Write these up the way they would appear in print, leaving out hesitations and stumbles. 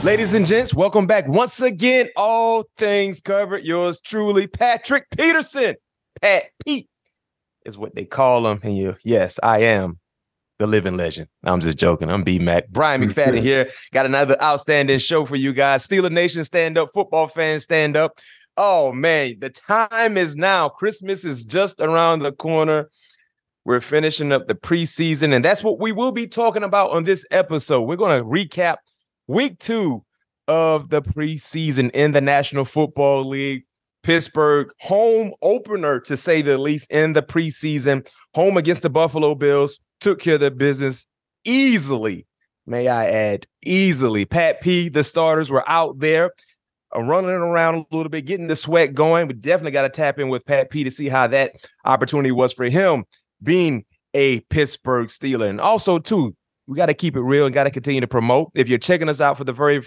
Ladies and gents, welcome back once again. All things covered. Yours truly, Patrick Peterson. Pat Pete is what they call him. And yes, I am the living legend. I'm just joking. I'm BMac. Bryant McFadden here. Got another outstanding show for you guys. Steeler Nation, stand up. Football fans, stand up. Oh, man, the time is now. Christmas is just around the corner. We're finishing up the preseason, and that's what we will be talking about on this episode. We're going to recap Week 2 of the preseason in the National Football League. Pittsburgh home opener, to say the least, in the preseason. Home against the Buffalo Bills. Took care of the business easily. May I add, easily. Pat P, the starters were out there running around a little bit, getting the sweat going. We definitely got to tap in with Pat P to see how that opportunity was for him being a Pittsburgh Steeler. And also, too, we got to keep it real and got to continue to promote. If you're checking us out for the very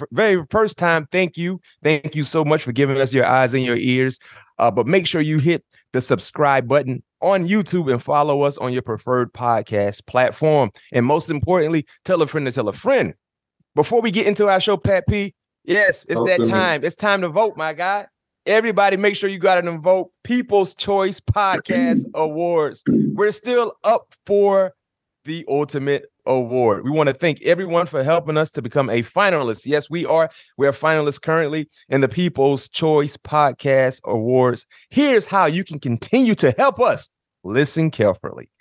first time, thank you. Thank you so much for giving us your eyes and your ears. But make sure you hit the subscribe button on YouTube and follow us on your preferred podcast platform. And most importantly, tell a friend to tell a friend. Before we get into our show, Pat P, yes, it's that time. It's time to vote, my guy. Everybody, make sure you got to vote. People's Choice Podcast Awards. We're still up for the ultimate award. We want to thank everyone for helping us to become a finalist. Yes, we are. We are finalists currently in the People's Choice Podcast Awards. Here's how you can continue to help us. Listen carefully.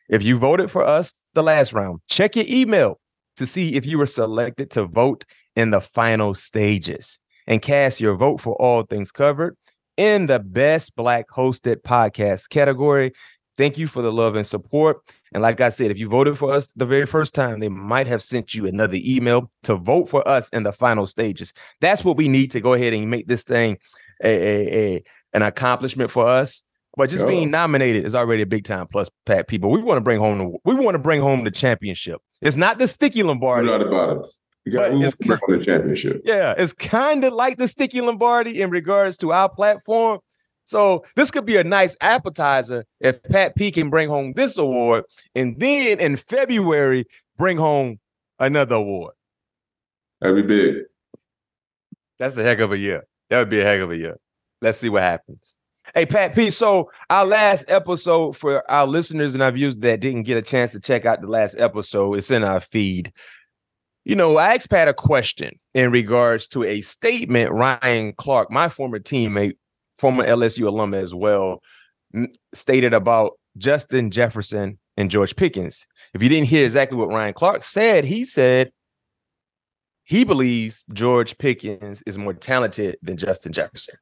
If you voted for us the last round, check your email to see if you were selected to vote in the final stages and cast your vote for All Things Covered in the Best Black Hosted Podcast category. Thank you for the love and support. And like I said, if you voted for us the very first time, they might have sent you another email to vote for us in the final stages. That's what we need to go ahead and make this thing an accomplishment for us. But just being nominated is already a big time plus, Pat. People, we want to bring home the championship. It's not the Sticky Lombardi. We're not about it. We bring home the championship. Yeah, it's kind of like the Sticky Lombardi in regards to our platform. So this could be a nice appetizer if Pat P can bring home this award and then in February bring home another award. That'd be big. That's a heck of a year. That would be a heck of a year. Let's see what happens. Hey, Pat P, so our last episode for our listeners and our viewers that didn't get a chance to check out the last episode, it's in our feed. You know, I asked Pat a question in regards to a statement Ryan Clark, my former teammate, former LSU alum as well, stated about Justin Jefferson and George Pickens. If you didn't hear exactly what Ryan Clark said, he said he believes George Pickens is more talented than Justin Jefferson.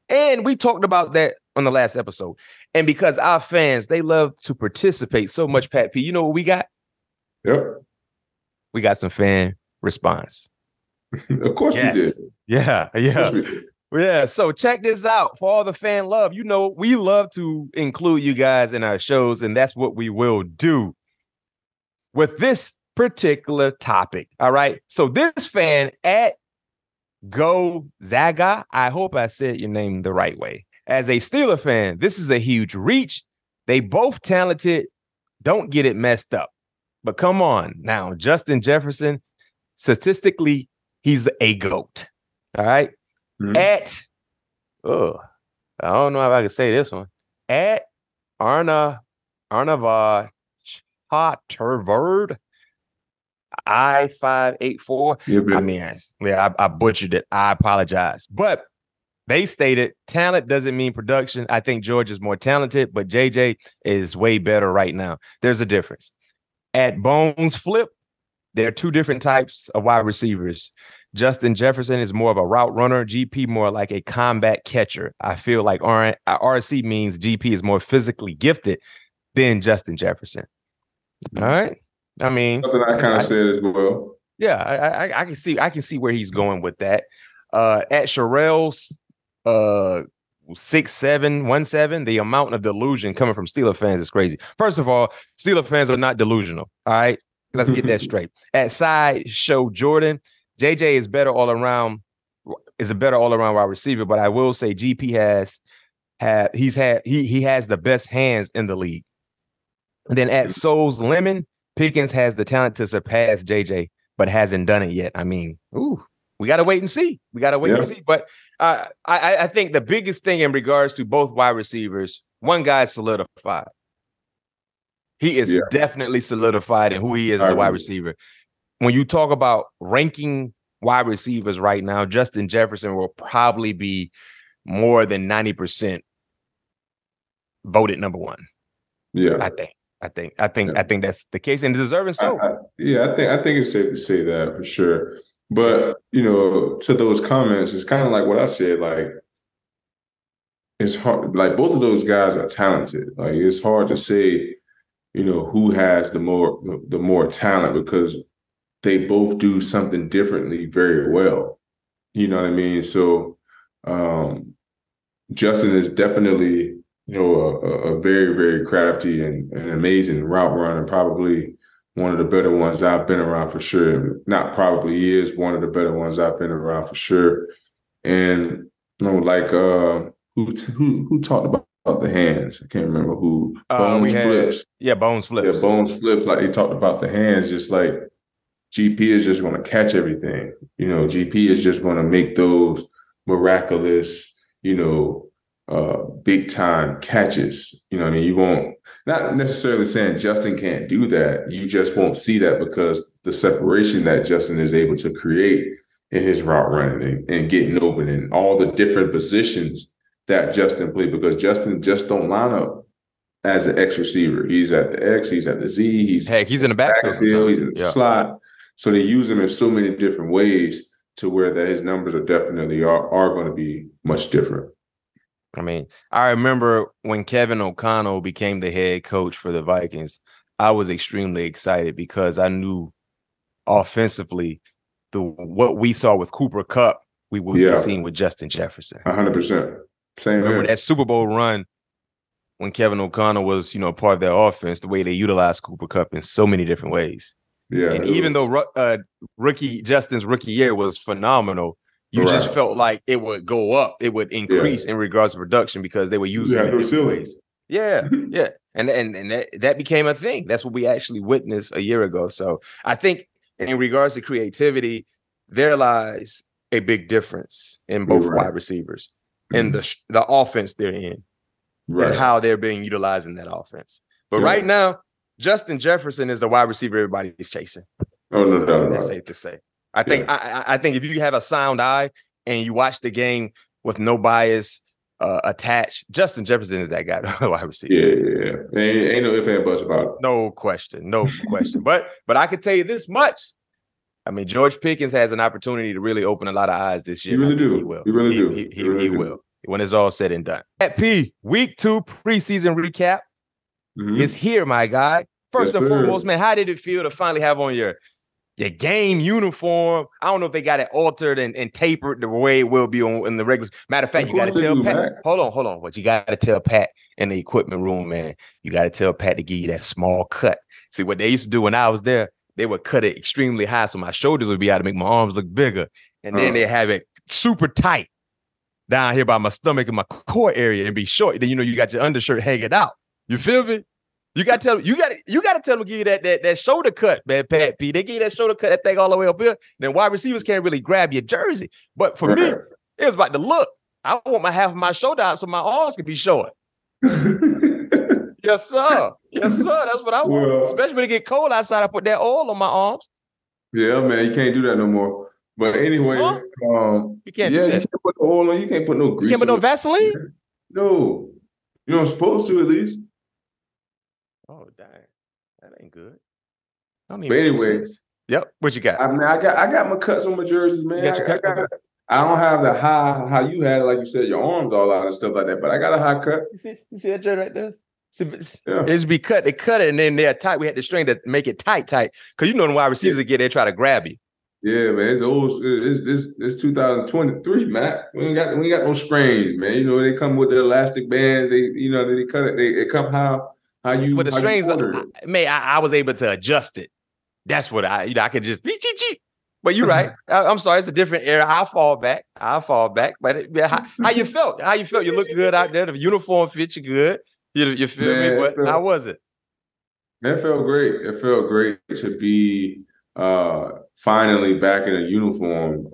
And we talked about that on the last episode. And because our fans, they love to participate so much, Pat P, you know what we got? Yep. We got some fan response. Of course we did. Yeah. Yeah, so check this out. For all the fan love, you know, we love to include you guys in our shows, and that's what we will do with this particular topic. All right. So this fan at Go Zaga, I hope I said your name the right way. As a Steeler fan, this is a huge reach. They both talented. Don't get it messed up. But come on now, Justin Jefferson, statistically, he's a GOAT. All right. At, I don't know if I can say this one. At Arnava Potterverd, I butchered it. I apologize. But they stated talent doesn't mean production. I think George is more talented, but JJ is way better right now. There's a difference. At Bones Flip, there are two different types of wide receivers. Justin Jefferson is more of a route runner. GP more like a combat catcher. I feel like RC means GP is more physically gifted than Justin Jefferson. All right. I mean, something I kind of said as well. Yeah, I can see where he's going with that. At Sherrell's 6717, the amount of delusion coming from Steeler fans is crazy. First of all, Steeler fans are not delusional. All right. Let's get that straight. At Sideshow Jordan, JJ is better all around, is a better all around wide receiver, but I will say GP has the best hands in the league. And then at Souls Lemon, Pickens has the talent to surpass JJ, but hasn't done it yet. I mean, We got to wait and see. But I think the biggest thing in regards to both wide receivers, one guy is solidified. He is definitely solidified in who he is as a wide receiver. When you talk about ranking wide receivers right now, Justin Jefferson will probably be more than 90% voted number one. Yeah, I think that's the case, and deserving so. I think it's safe to say that for sure. But to those comments, it's kind of like what I said. Like, it's hard. Like, both of those guys are talented. Like, it's hard to say, who has the more talent, because they both do something differently very well. You know what I mean? So Justin is definitely, a very, very crafty and amazing route runner, probably one of the better ones I've been around for sure. Not probably, he is one of the better ones I've been around for sure. And like who talked about the hands? I can't remember who. Bones Flips. Yeah, Bones Flips. Yeah, Bones Flips. Like, he talked about the hands, just like GP is just going to catch everything. GP is just going to make those miraculous, big time catches. I mean, you won't, not necessarily saying Justin can't do that. You just won't see that because the separation that Justin is able to create in his route running and getting open and all the different positions that Justin played, because Justin just don't line up as an X receiver. He's at the X, he's at the Z, he's in the backfield, he's in the slot. So they use him in so many different ways to where that his numbers are definitely are going to be much different. I mean, I remember when Kevin O'Connell became the head coach for the Vikings, I was extremely excited because I knew offensively what we saw with Cooper Kupp, we would be seeing with Justin Jefferson. 100%. Same. Remember that Super Bowl run when Kevin O'Connell was, part of their offense, the way they utilized Cooper Kupp in so many different ways. Yeah. And even though Justin's rookie year was phenomenal, you just felt like it would go up, it would increase in regards to production because they were using it in different ways. Yeah, yeah. And that became a thing. That's what we actually witnessed a year ago. So I think in regards to creativity, there lies a big difference in both wide receivers and the offense they're in and how they're being utilized in that offense. But right now, Justin Jefferson is the wide receiver everybody's chasing. Oh, no doubt. That's safe to say. I think I think if you have a sound eye and you watch the game with no bias attached, Justin Jefferson is that guy, the wide receiver. Yeah. Ain't no ifs and buts about it. No question. But I can tell you this much. I mean, George Pickens has an opportunity to really open a lot of eyes this year. He really do. He will. He really do. He will. When it's all said and done. Pat P, week 2 preseason recap is here, my guy. First and foremost, man, how did it feel to finally have on your game uniform? I don't know if they got it altered and tapered the way it will be in the regular. Matter of fact, you got to tell Pat. Hold on. What you got to tell Pat in the equipment room, man? You got to tell Pat to give you that small cut. See, what they used to do when I was there, they would cut it extremely high so my shoulders would be out to make my arms look bigger. And then they have it super tight down here by my stomach and my core area and be short. Then you got your undershirt hanging out. You feel me? You gotta tell them to give you that shoulder cut, man, Pat P. They give you that shoulder cut, that thing all the way up here. Then wide receivers can't really grab your jersey. But for me, it was about the look. I want half of my shoulder out so my arms can be short. Yes, sir. That's what I want. Well, especially when it get cold outside, I put that oil on my arms. Yeah, man, you can't do that no more. But anyway, you can't do that. You can't put the oil on. You can't put no grease. You can't put no Vaseline? No. You're not supposed to, at least. Oh, dang. That ain't good. But anyway. Yep. What you got? I mean, I got my cuts on my jerseys, man. I don't have the high, how you had it, like you said, your arms all out and stuff like that, but I got a high cut. You see that jersey right there? It's be cut. They cut it and then they're tight. We had to string to make it tight. Because the wide receivers that they try to grab you. Yeah, man. It's old. It's 2023, Matt. We ain't got no strings, man. They come with the elastic bands. They cut it. They come how you. But the strings, I was able to adjust it. That's what I could just. But you're right. I'm sorry. It's a different era. I'll fall back. But how you felt? You look good out there. The uniform fits you good. You feel me? But how was it? It felt great. It felt great to be finally back in a uniform.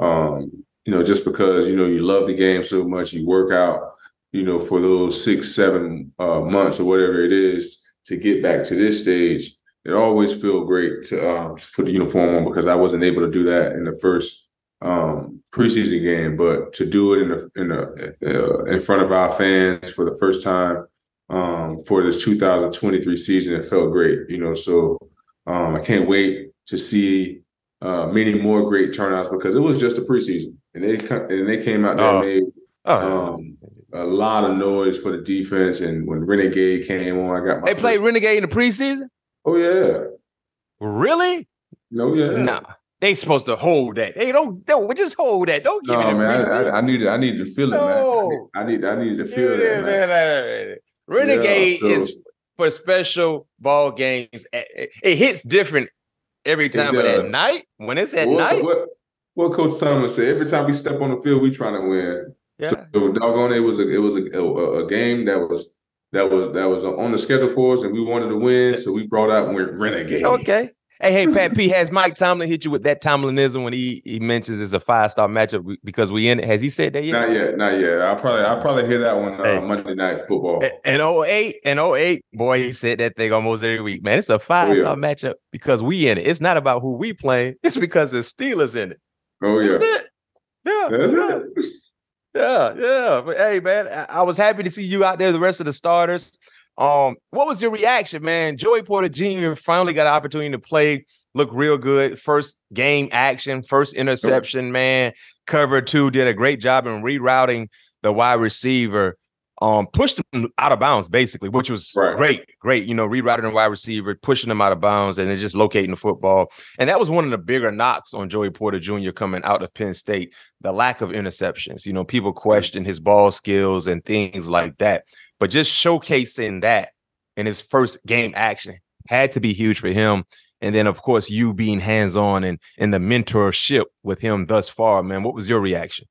Just because you love the game so much, you work out, for those 6-7 months or whatever it is to get back to this stage. It always feels great to put the uniform on, because I wasn't able to do that in the first preseason game, but to do it in front of our fans for the first time for this 2023 season, it felt great. So I can't wait to see many more great turnouts, because it was just a preseason, and they came out there and made a lot of noise for the defense. And when Renegade came on, I got my. They played Renegade in the preseason. Oh yeah. Really? No, yeah. Nah. They supposed to hold that. They don't just hold that. Don't give it a preseason. I need to feel it, man. I need to feel that, man. Renegade is for special ball games. It hits different every time, but at night, when it's at night. What Coach Thomas said, every time we step on the field, we trying to win. Yeah. So doggone it was a game that was on the schedule for us, and we wanted to win, so we brought out Renegade. Okay. Hey, Pat P, has Mike Tomlin hit you with that Tomlinism when he mentions it's a 5-star matchup because we in it? Has he said that yet? Not yet. I'll probably hear that one Monday Night Football. In 08, boy, he said that thing almost every week. Man, it's a 5-star matchup because we in it. It's not about who we playing. It's because the Steelers in it. Oh, yeah. That's it. Yeah. That's it. Yeah. But hey, man, I was happy to see you out there, the rest of the starters. What was your reaction, man? Joey Porter Jr. finally got an opportunity to play, look real good. First game action, first interception, man. Cover 2, did a great job in rerouting the wide receiver. Pushed him out of bounds, basically, which was great. Rerouting the wide receiver, pushing him out of bounds, and then just locating the football. And that was one of the bigger knocks on Joey Porter Jr. coming out of Penn State, the lack of interceptions. People question his ball skills and things like that. But just showcasing that in his first game action had to be huge for him. And then, of course, you being hands-on and in the mentorship with him thus far, man. What was your reaction?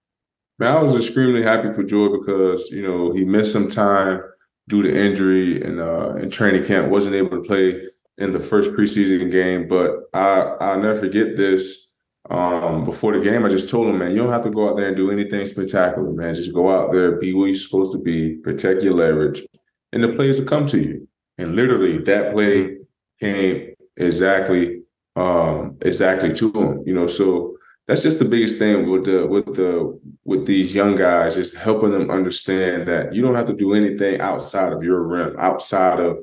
Man, I was extremely happy for Joy because, he missed some time due to injury and in training camp, wasn't able to play in the first preseason game. But I'll never forget this. Before the game, I just told him, man, you don't have to go out there and do anything spectacular, man. Just go out there, be where you're supposed to be, protect your leverage, and the plays will come to you. And literally, that play came exactly to him. So that's just the biggest thing with these young guys, just helping them understand that you don't have to do anything outside of your rim, outside of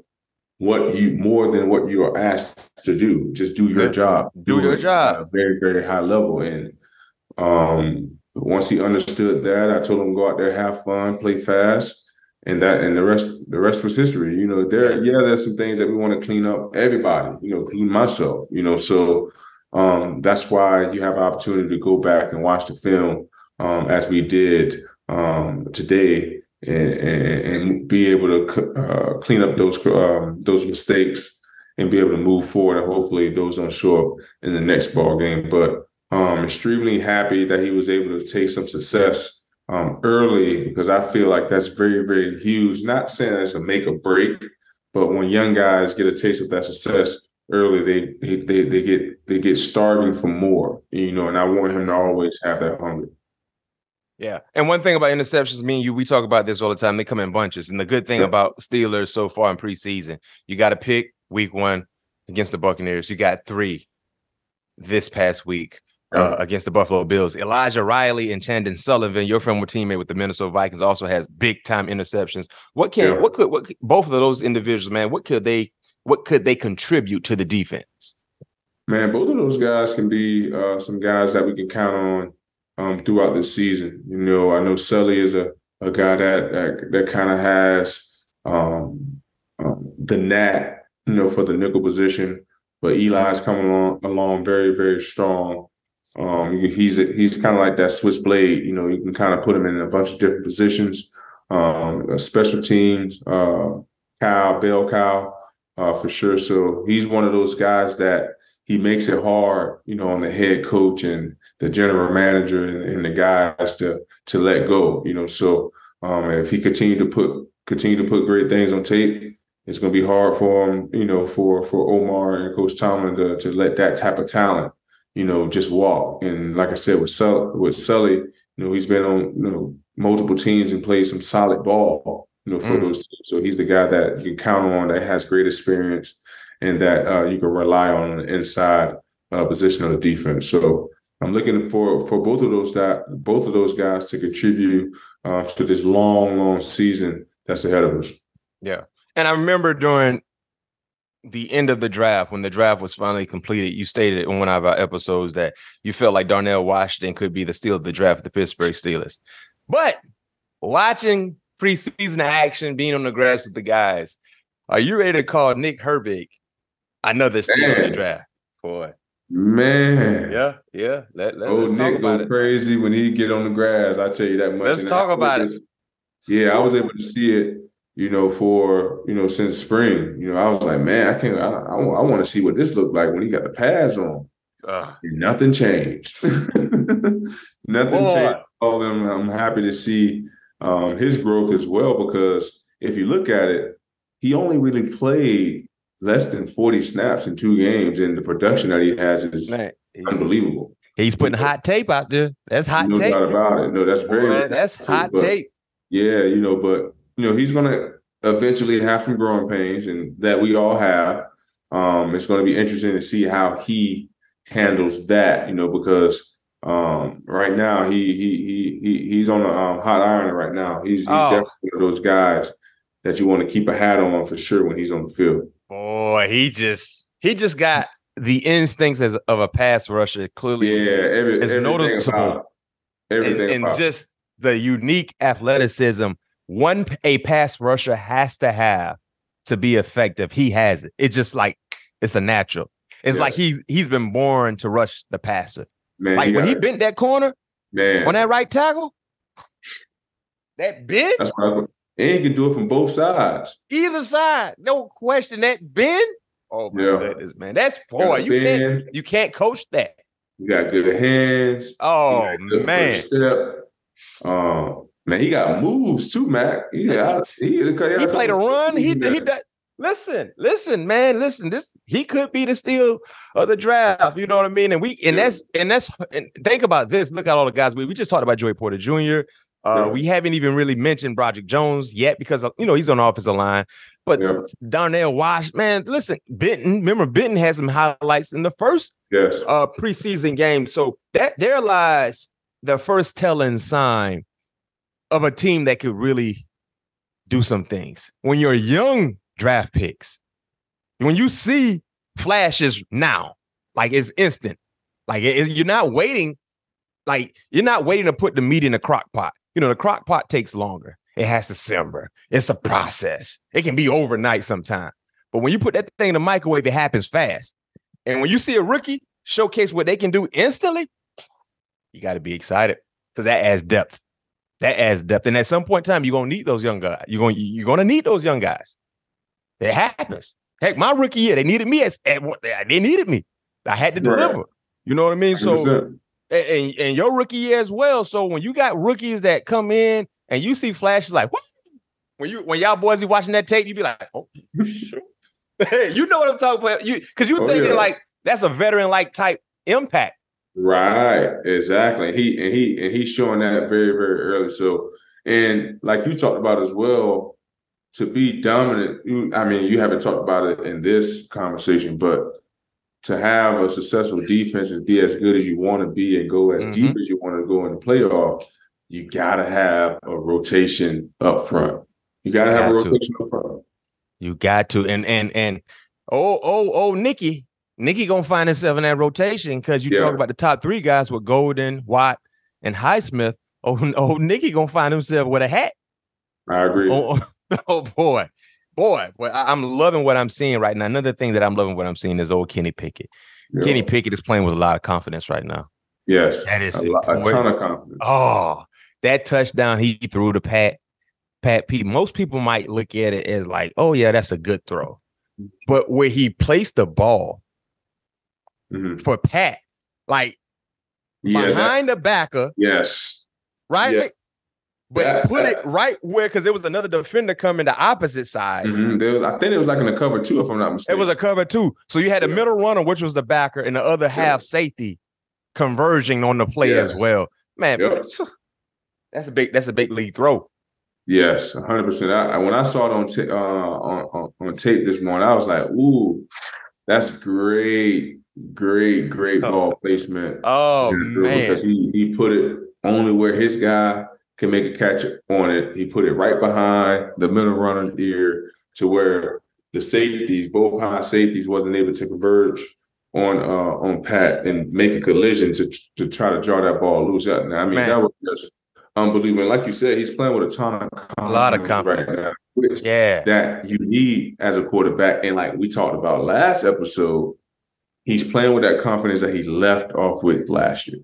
more than what you are asked to do. Just do your job. Do your job at a very, very high level. And once he understood that, I told him go out there, have fun, play fast, and the rest was history. There's some things that we want to clean up. Everybody, including myself. So that's why you have an opportunity to go back and watch the film as we did today. And be able to clean up those mistakes and be able to move forward, and hopefully those don't show up in the next ball game. But extremely happy that he was able to take some success early, because I feel like that's very, very huge. Not saying it's a make or break, but when young guys get a taste of that success early, they get starving for more. And I want him to always have that hunger. Yeah. And one thing about interceptions, me and you, we talk about this all the time. They come in bunches. And the good thing about Steelers so far in preseason, you got to pick week 1 against the Buccaneers. You got 3 this past week against the Buffalo Bills. Elijah Riley and Chandon Sullivan, your former teammate with the Minnesota Vikings, also has big time interceptions. What could both of those individuals, man, what could they contribute to the defense? Man, both of those guys can be some guys that we can count on throughout this season. I know Sully is a guy that kind of has the knack, for the nickel position, but Eli's coming along very, very strong. He's kind of like that switchblade. You can kind of put him in a bunch of different positions. Special teams, bell cow, for sure. So he's one of those guys that he makes it hard, on the head coach and the general manager and the guys to let go. So if he continue to put great things on tape, it's going to be hard for him, for Omar and Coach Tomlin to let that type of talent, just walk. And like I said, with Sully, he's been on, multiple teams and played some solid ball, for those teams. So he's the guy that you can count on, that has great experience, and that you can rely on the inside position of the defense. So I'm looking for both of those guys to contribute to this long season that's ahead of us. Yeah. And I remember during the end of the draft, when the draft was finally completed, you stated in one of our episodes that you felt like Darnell Washington could be the steal of the draft for the Pittsburgh Steelers. But watching preseason action, being on the grass with the guys, are you ready to call Nick Herbig another steal of the draft? Boy. Man. Yeah. Let's Nick talk about go it. crazy when he get on the grass. I tell you that much. Let's talk about it. Yeah, I was able to see it, since spring. I was like, man, I want to see what this looked like when he got the pads on. Nothing changed. Nothing changed. All of them. I'm happy to see his growth as well, because if you look at it, he only really played less than 40 snaps in 2 games, and the production that he has is unbelievable. He's putting hot tape out there. That's hot tape. No doubt about it. No, that's very that's hot tape. Yeah, but he's gonna eventually have some growing pains, and that we all have. It's going to be interesting to see how he handles that, because right now he's on a hot iron right now. He's definitely one of those guys that you want to keep a hat on for sure when he's on the field. Boy, he just got the instincts of a pass rusher. Clearly, it's noticeable. And just the unique athleticism a pass rusher has to have to be effective. He has it. It's just like it's a natural. It's like he's been born to rush the passer. Man, like when he bent that corner, on that right tackle, that bend. That's right. And he can do it from both sides. Either side, no question. That bend. Oh my goodness, man. That's you can't coach that. You got good hands. Oh man. Man, he got moves too, Mac. He played a run. He does. Listen, man. He could be the steal of the draft. You know what I mean? And think about this. Look at all the guys we just talked about. Joey Porter Jr. We haven't even really mentioned Broderick Jones yet because he's on the offensive line. But Darnell Wash, man, listen, Benton had some highlights in the first preseason game. So that there lies the first telling sign of a team that could really do some things. When you're young draft picks, when you see flashes now, like it's instant, like you're not waiting to put the meat in the crock pot. The crock pot takes longer. It has to simmer. It's a process. It can be overnight sometime. But when you put that thing in the microwave, it happens fast. And when you see a rookie showcase what they can do instantly, you got to be excited because that adds depth. And at some point in time, you're going to need those young guys. You're going to need those young guys. It happens. Heck, my rookie year, they needed me. They needed me. I had to deliver. Right. You know what I mean? So, and your rookie year as well. So when you got rookies that come in and you see flashes like, what? When y'all boys be watching that tape, you be like, oh, sure. You know what I'm talking about? Because you thinking like that's a veteran-like type impact. Right, exactly. He's showing that very, very early. So, and like you talked about as well, to be dominant. You haven't talked about it in this conversation, but to have a successful defense and be as good as you want to be and go as deep as you want to go in the playoff, you gotta have a rotation up front. You got to. And Nicky gonna find himself in that rotation because you talk about the top 3 guys with Golden, Watt, and Highsmith. Oh, Nicky gonna find himself with a hat. I agree. Oh boy. I'm loving what I'm seeing right now. Another thing that I'm loving what I'm seeing is old Kenny Pickett. Yeah. Kenny Pickett is playing with a lot of confidence right now. Yes, that is a ton of confidence. Oh, that touchdown he threw to Pat Pete. Most people might look at it as like, oh yeah, that's a good throw. But where he placed the ball for Pat, like behind the backer. Yes. Right? but put it right where, because there was another defender coming the opposite side. I think it was like in the cover 2, if I'm not mistaken. It was a cover 2. So you had a middle runner, which was the backer, and the other half safety converging on the play as well. Man, that's a big lead throw. Yes, 100%. When I saw it on tape this morning, I was like, "Ooh, that's great ball placement." Oh man, because he put it only where his guy can make a catch on it. He put it right behind the middle runner's ear to where the safeties, both high safeties, wasn't able to converge on Pat and make a collision to try to draw that ball loose. Now, I mean, that was just unbelievable. Like you said, he's playing with a lot of confidence right now, which that you need as a quarterback. And like we talked about last episode, he's playing with that confidence that he left off with last year.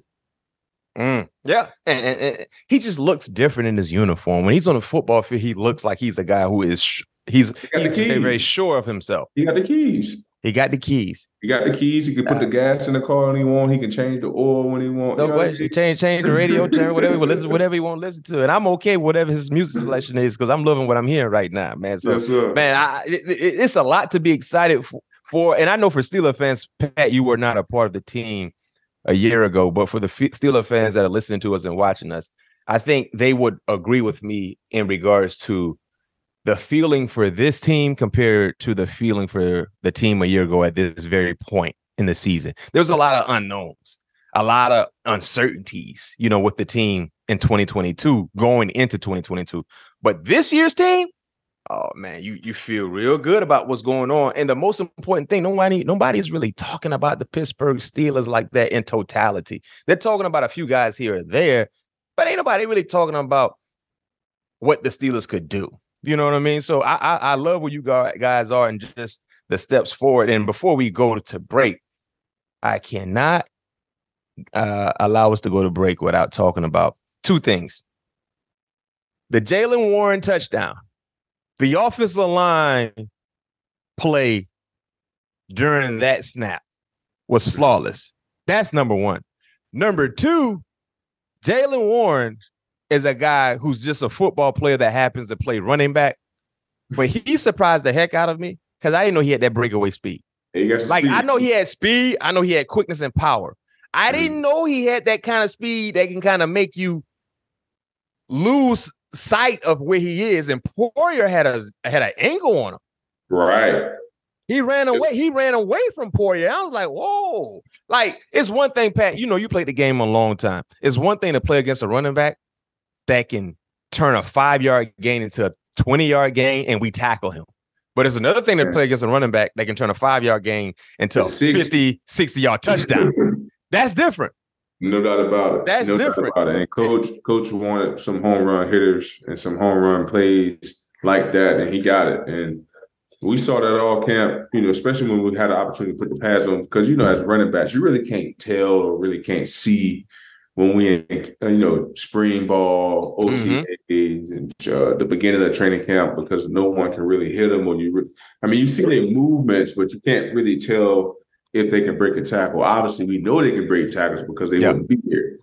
Yeah, and he just looks different in his uniform. When he's on the football field, he looks like he's a guy who is he's very, very sure of himself. He got the keys. He got the keys. He can put the gas in the car when he want. He can change the oil when he want. No question. Change the radio channel, whatever he want to listen to. And I'm okay with whatever his music selection is because I'm loving what I'm hearing right now, man. So, man, it's a lot to be excited for. And I know for Steelers fans, Pat, you were not a part of the team a year ago, but for the Steelers fans that are listening to us and watching us, I think they would agree with me in regards to the feeling for this team compared to the feeling for the team a year ago at this very point in the season. There's a lot of unknowns, a lot of uncertainties, with the team in 2022, going into 2022. But this year's team, oh man, you feel real good about what's going on. And the most important thing, nobody is really talking about the Pittsburgh Steelers like that in totality. They're talking about a few guys here or there, but ain't nobody really talking about what the Steelers could do. You know what I mean? So I love where you guys are and just the steps forward. And before we go to break, I cannot allow us to go to break without talking about two things. The Jaylen Warren touchdown, the offensive line play during that snap was flawless. That's number one. Number two, Jaylen Warren is a guy who's just a football player that happens to play running back. But he surprised the heck out of me because I didn't know he had that breakaway speed. Like, speed. I know he had speed. I know he had quickness and power. I didn't know he had that kind of speed that can kind of make you lose sight of where he is. And Poyer had an angle on him. Right. He ran away. He ran away from Poyer. I was like, whoa. Like, it's one thing, Pat, you played the game a long time. It's one thing to play against a running back that can turn a 5-yard gain into a 20-yard gain and we tackle him. But it's another thing to play against a running back that can turn a 5-yard gain into a 50, 60-yard touchdown. That's different. No doubt about it. That's different. Doubt about it. And coach wanted some home run hitters and some home run plays like that, and he got it. And we saw that all camp, especially when we had the opportunity to put the pads on, because, as running backs, you really can't tell or really can't see when we in, spring ball, OTAs, and the beginning of training camp, because no one can really hit them. Or you see their movements, but you can't really tell if they can break a tackle. Obviously, we know they can break tackles because they wouldn't be here.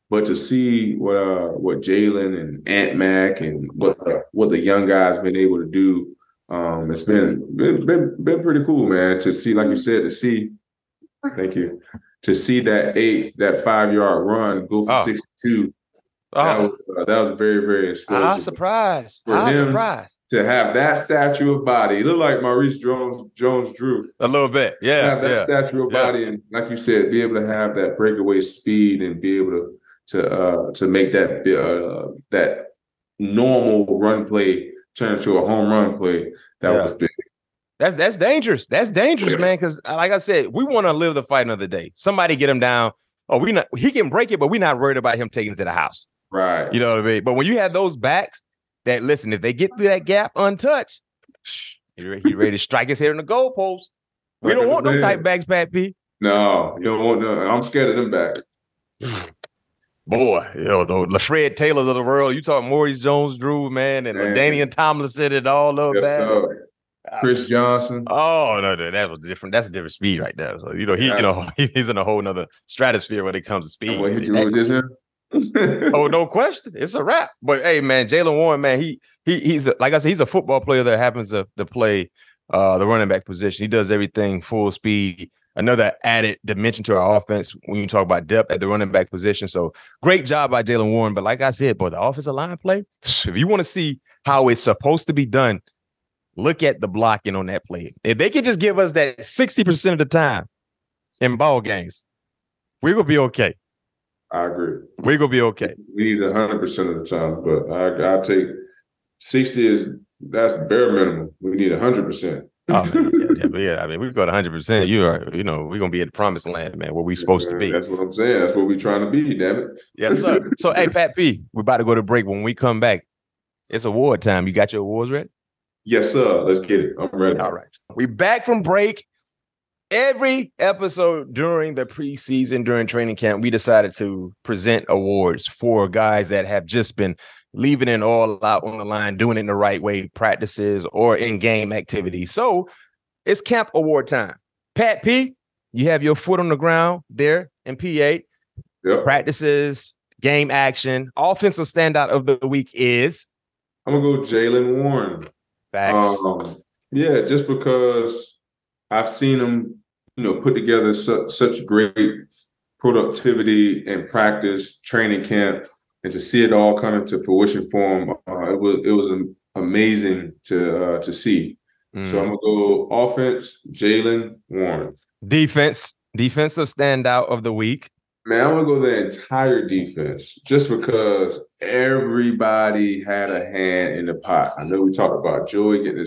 But to see what Jaylen and Ant Mac and what the young guys been able to do, it's been pretty cool, man. To see, like you said, thank you. To see that 5-yard run go for 62, that was very, very explosive. I was surprised. To have that stature of body, it looked like Maurice Jones-Drew. A little bit, yeah. Have that stature of body, and like you said, be able to have that breakaway speed and be able to make that normal run play turn into a home run play. That was big. That's dangerous. That's dangerous, man. Because like I said, we want to live the fight another day. Somebody get him down. Oh, he can break it, but we're not worried about him taking it to the house. Right. You know what I mean? But when you have those backs that, listen, if they get through that gap untouched, he ready to strike his head on the goalpost. We don't want no tight backs, Pat P. No, you don't want no. I'm scared of them back. Boy, the LaFred Taylors of the world. You talk Maurice Jones-Drew, man, and LaDainian Tomlinson and all of that. Sir. Chris Johnson. Oh no, that was different. That's a different speed right there. So he's in a whole nother stratosphere when it comes to speed. What he threw just now? Oh, no question. It's a wrap. But hey, man, Jaylen Warren, man, he's like I said, he's a football player that happens to play the running back position. He does everything full speed. Another added dimension to our offense when you talk about depth at the running back position. So great job by Jaylen Warren. But like I said, boy, the offensive line play, if you want to see how it's supposed to be done, look at the blocking on that play. If they could just give us that 60% of the time in ball games, we're going to be okay. I agree. We're going to be okay. We need 100% of the time, but I'll take 60 that's the bare minimum. We need 100%. Oh, man, yeah. I mean, we've got 100%. We're going to be at the promised land, man, where we're supposed to be. That's what I'm saying. That's what we're trying to be, damn it. Yes, sir. So, hey, Pat P, we're about to go to break. When we come back, it's award time. You got your awards ready? Yes, sir. Let's get it. I'm ready. All right. We back from break. Every episode during the preseason, during training camp, we decided to present awards for guys that have just been leaving it all out on the line, doing it in the right way, practices or in-game activities. So it's camp award time. Pat P, you have your foot on the ground there in P8. Yep. Practices, game action. Offensive standout of the week is? I'm going to go Jaylen Warren. Facts. Yeah, just because I've seen him, put together such great productivity in practice, training camp, and to see it all come into fruition for him, it was amazing to see. So I'm gonna go offense, Jaylen Warren. Defensive standout of the week. Man, I'm gonna go the entire defense just because everybody had a hand in the pot. I know we talked about Joey getting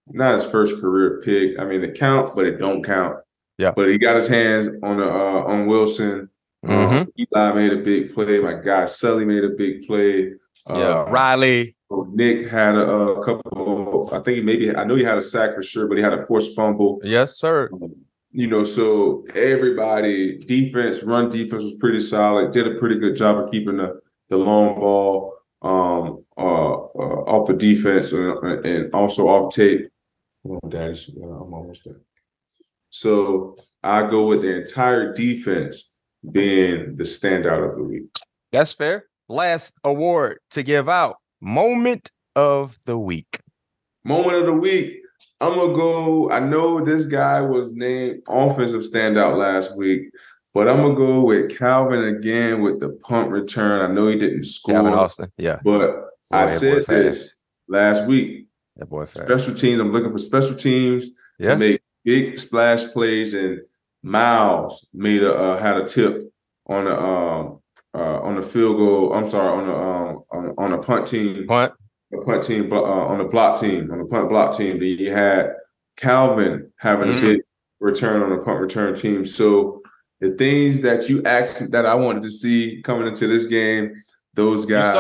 not his first career pick. I mean, it count, but it don't count. Yeah. But he got his hands on Wilson. Eli made a big play. My guy Sully made a big play. Riley. Nick had a couple. I know he had a sack for sure, but he had a forced fumble. Yes, sir. So everybody, run defense was pretty solid. Did a pretty good job of keeping the long ball off the defense and also off tape. Oh, Daddy, I'm almost there. So I go with the entire defense being the standout of the week. That's fair. Last award to give out. Moment of the week. Moment of the week. I'm going to go. I know this guy was named offensive standout last week, but I'm going to go with Calvin again with the punt return. I know he didn't score. Calvin Austin, yeah. But I said this last week. That boy fast. Special teams. I'm looking for special teams to make big splash plays, and Miles had a tip on the field goal. I'm sorry, on a punt team. On the block team, on the punt block team. He had Calvin having a big return on the punt return team. So the things that I wanted to see coming into this game, those guys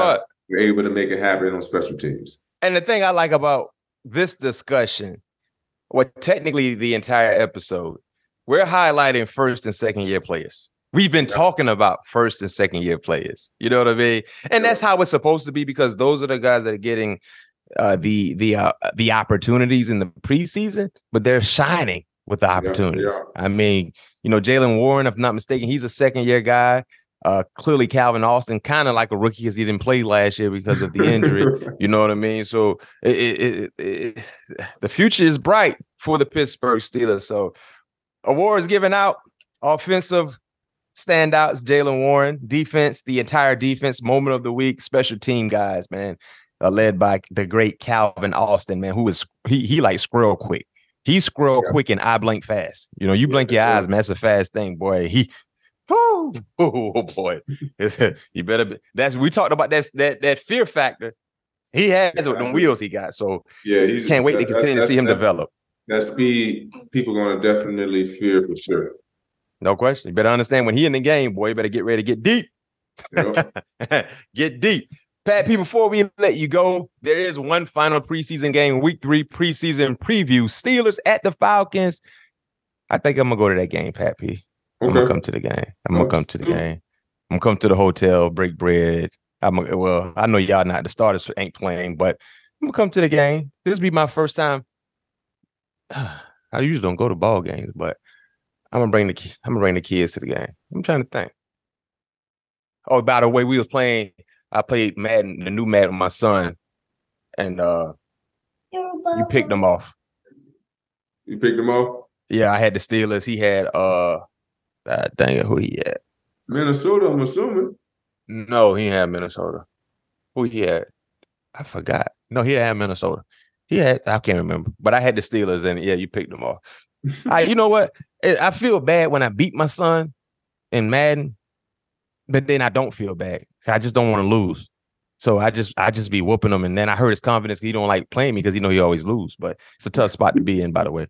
were able to make it happen on special teams. And the thing I like about this discussion, technically the entire episode, we're highlighting first and second year players. We've been talking about first and second year players. You know what I mean? And that's how it's supposed to be, because those are the guys that are getting the opportunities in the preseason, but they're shining with the opportunities. I mean, Jaylen Warren, if I'm not mistaken, he's a second year guy. Clearly Calvin Austin, kind of like a rookie because he didn't play last year because of the injury. You know what I mean? So the future is bright for the Pittsburgh Steelers. So awards given out. Offensive standouts, Jaylen Warren. Defense, the entire defense. Moment of the week, special team guys, man. Led by the great Calvin Austin, man, who is he like squirrel quick. He's squirrel quick and eye blink fast. You blink your eyes, man. That's a fast thing, boy. Oh boy. You better we talked about that fear factor. He has with them wheels he got. So can't wait to continue to see him develop. That speed, people are gonna definitely fear for sure. No question. You better understand when he in the game, boy, you better get ready to get deep. Yep. Get deep. Pat P, before we let you go, there is one final preseason game, week 3 preseason preview. Steelers at the Falcons. I think I'm going to go to that game, Pat P. I'm going to come to the game. I'm going to come to the game. I'm going to come to the hotel, break bread. I know y'all not the starters ain't playing, but I'm going to come to the game. This will be my first time. I usually don't go to ball games, but I'm going to bring the kids to the game. I'm trying to think. Oh, by the way, we was playing. I played Madden, the new Madden with my son, and you picked them off. You picked them off? Yeah, I had the Steelers. He had dang it, who he had? Minnesota, I'm assuming. No, he had Minnesota. Who he had? I forgot. No, he had Minnesota. I can't remember, but I had the Steelers, and yeah, you picked them off. You know what? I feel bad when I beat my son in Madden, but then I don't feel bad. I just don't want to lose. So I just be whooping him, and then I hurt his confidence. He don't like playing me because he always lose. But it's a tough spot to be in, by the way.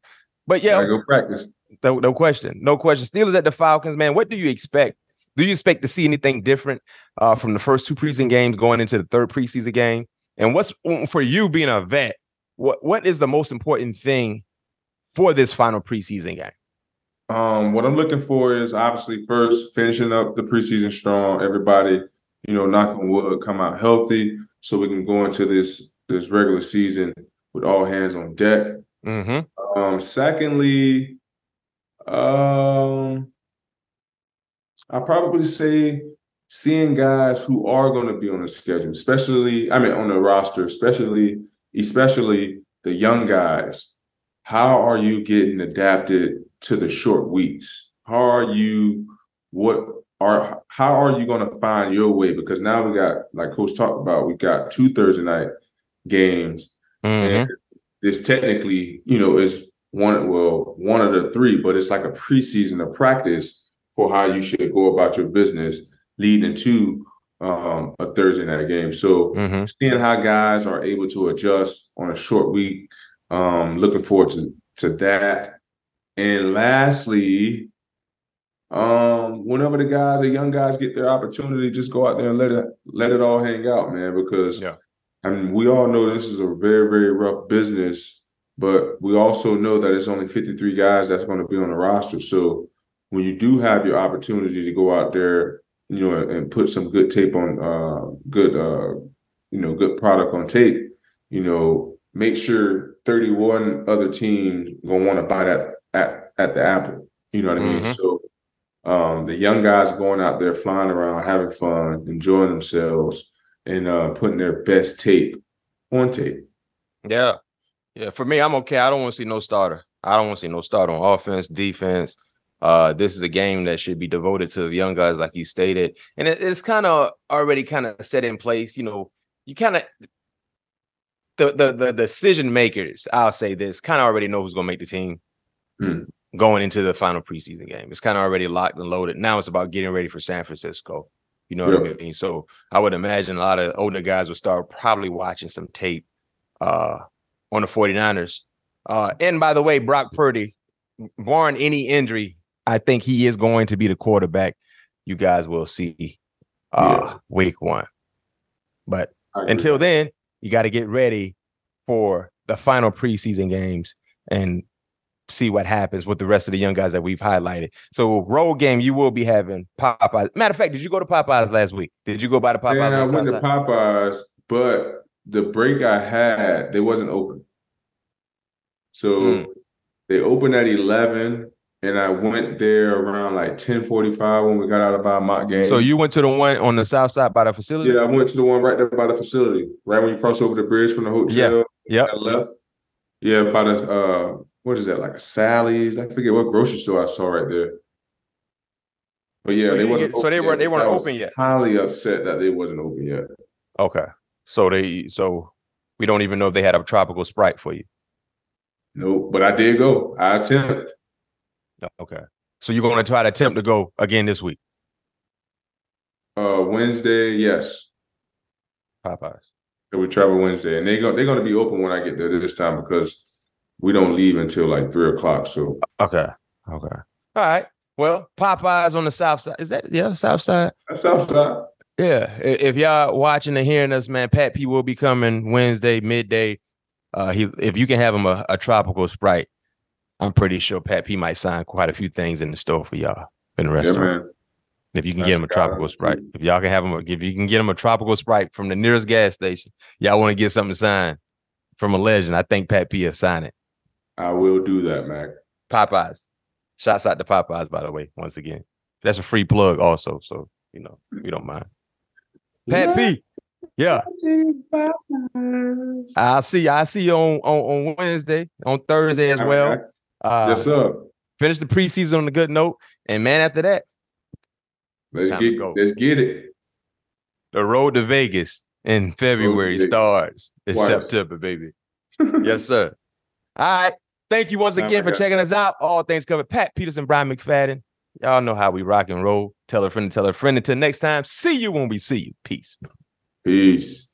But yeah, go practice. No question. Steelers at the Falcons, man. What do you expect? Do you expect to see anything different from the first 2 preseason games going into the 3rd preseason game? And what's for you being a vet? What is the most important thing for this final preseason game? What I'm looking for is obviously first finishing up the preseason strong. Everybody, knock on wood, come out healthy so we can go into this regular season with all hands on deck. Mm-hmm. Secondly, I'll probably say seeing guys who are going to be on the schedule, on the roster, especially the young guys. How are you getting adapted to the short weeks? How are you going to find your way? Because now we got, like Coach talked about, we got 2 Thursday night games. Mm-hmm. And this technically, is one of the 3, but it's like a preseason of practice for how you should go about your business leading to a Thursday night game. So seeing how guys are able to adjust on a short week, looking forward to that. And lastly, whenever the young guys get their opportunity, just go out there and let it all hang out, man, because we all know this is a very, very rough business, but we also know that it's only 53 guys that's going to be on the roster. So when you do have your opportunity to go out there, and put some good tape on, good product on tape, make sure 31 other teams gonna want to bite at the apple. You know what I mean? So the young guys going out there, flying around, having fun, enjoying themselves, and putting their best tape on tape. Yeah. For me, I'm okay. I don't want to see no starter. I don't want to see no starter on offense, defense. This is a game that should be devoted to the young guys, like you stated, and it's kind of already kind of set in place. You kind of the decision makers. I'll say this kind of already know who's going to make the team going into the final preseason game. It's kind of already locked and loaded. Now it's about getting ready for San Francisco. You know what I mean? So I would imagine a lot of older guys will start probably watching some tape on the 49ers. And by the way, Brock Purdy, barring any injury, I think he is going to be the quarterback you guys will see week 1. But until then, you got to get ready for the final preseason games and see what happens with the rest of the young guys that we've highlighted. So road game, you will be having Popeyes. Matter of fact, did you go to Popeyes last week? Did you go by the Popeyes? Yeah, I went to Popeyes, but the break I had, they wasn't open. So they opened at 11, and I went there around like 10:45 when we got out of our mock game. So you went to the one on the south side by the facility? Yeah, I went to the one right there by the facility, right when you cross over the bridge from the hotel. Yeah. Left. Yeah, by the what is that, like a Sally's? I forget what grocery store I saw right there. But yeah, so they wasn't. So they weren't open yet. Highly upset that they wasn't open yet. Okay, so we don't even know if they had a tropical Sprite for you. No, but I did go. I attempted. Okay, so you're going to try to attempt to go again this week? Wednesday, yes. Popeyes. So we travel Wednesday, and they're going to be open when I get there this time because we don't leave until like 3:00. So okay. All right. Well, Popeyes on the south side. Is that the south side? That's south side. Yeah. If y'all watching and hearing us, man, Pat P will be coming Wednesday midday. If you can have him a tropical Sprite, I'm pretty sure Pat P might sign quite a few things in the store for y'all in the restaurant. Yeah, man. If you can get him a tropical Sprite, if you can get him a tropical Sprite from the nearest gas station, y'all want to get something signed from a legend, I think Pat P will sign it. I will do that, Mac. Popeyes. Shouts out to Popeyes, by the way, once again. That's a free plug also. So, we don't mind. Pat P. Yeah. I'll see you on Wednesday, on Thursday as well. Yes, sir. Finish the preseason on a good note. And man, after that, let's get it. The road to Vegas in February starts in September, baby. Yes, sir. All right. Thank you once again for checking us out. All things covered. Pat Peterson, Bryant McFadden. Y'all know how we rock and roll. Tell a friend to tell a friend. Until next time, see you when we see you. Peace. Peace.